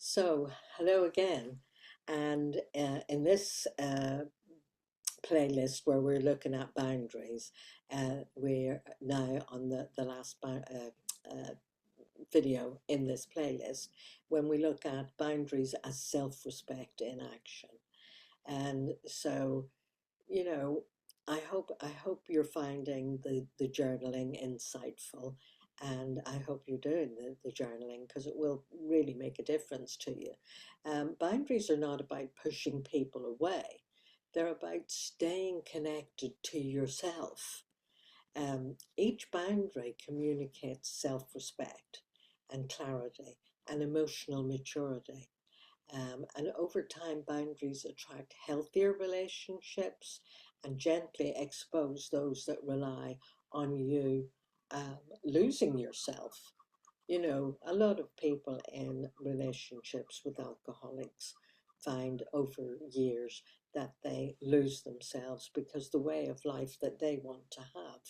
So, hello again. And in this playlist where we're looking at boundaries, we're now on the last video in this playlist when we look at boundaries as self-respect in action. And so, you know, I hope you're finding the journaling insightful, and I hope you're doing the journaling because it will really make a difference to you. Boundaries are not about pushing people away; they're about staying connected to yourself. Each boundary communicates self-respect and clarity and emotional maturity. And over time, boundaries attract healthier relationships and gently expose those that rely on you losing yourself. You know, a lot of people in relationships with alcoholics find over years that they lose themselves because the way of life that they want to have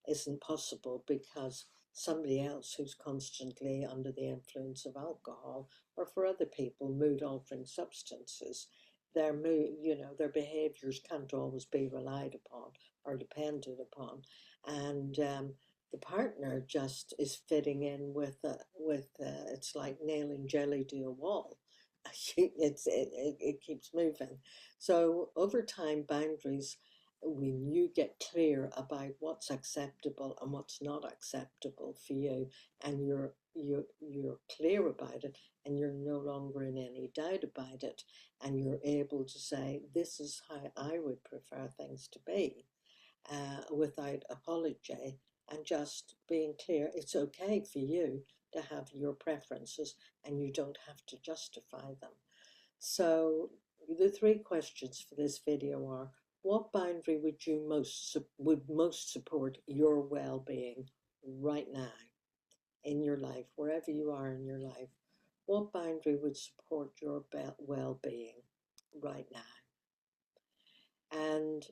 isn't possible because somebody else who's constantly under the influence of alcohol, or for other people mood altering substances, their mood, their behaviors can't always be relied upon or depended upon. And the partner just is fitting in with it's like nailing jelly to a wall. It keeps moving. So over time, boundaries, when you get clear about what's acceptable and what's not acceptable for you, and you're clear about it, and you're no longer in any doubt about it, and you're able to say, this is how I would prefer things to be, without apology, and just being clear it's okay for you to have your preferences and you don't have to justify them. So the three questions for this video are: what boundary would most support your well-being right now in your life, wherever you are in your life? What boundary would support your well-being right now? And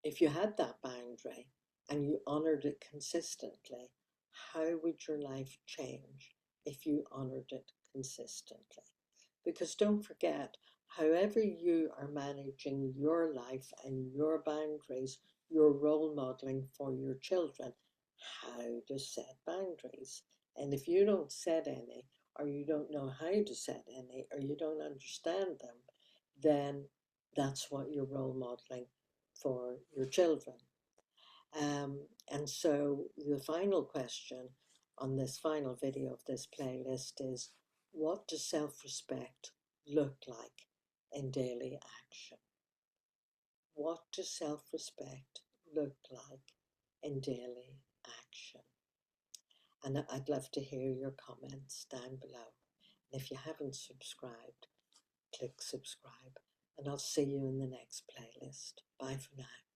if you had that boundary and you honored it consistently, how would your life change if you honored it consistently? Because don't forget, however you are managing your life and your boundaries, you're role modeling for your children how to set boundaries. And if you don't set any, or you don't know how to set any, or you don't understand them, then that's what you're role modeling for your children. And so the final question on this final video of this playlist is: what does self-respect look like in daily action? What does self-respect look like in daily action? And I'd love to hear your comments down below. And if you haven't subscribed, click subscribe. And I'll see you in the next playlist. Bye for now.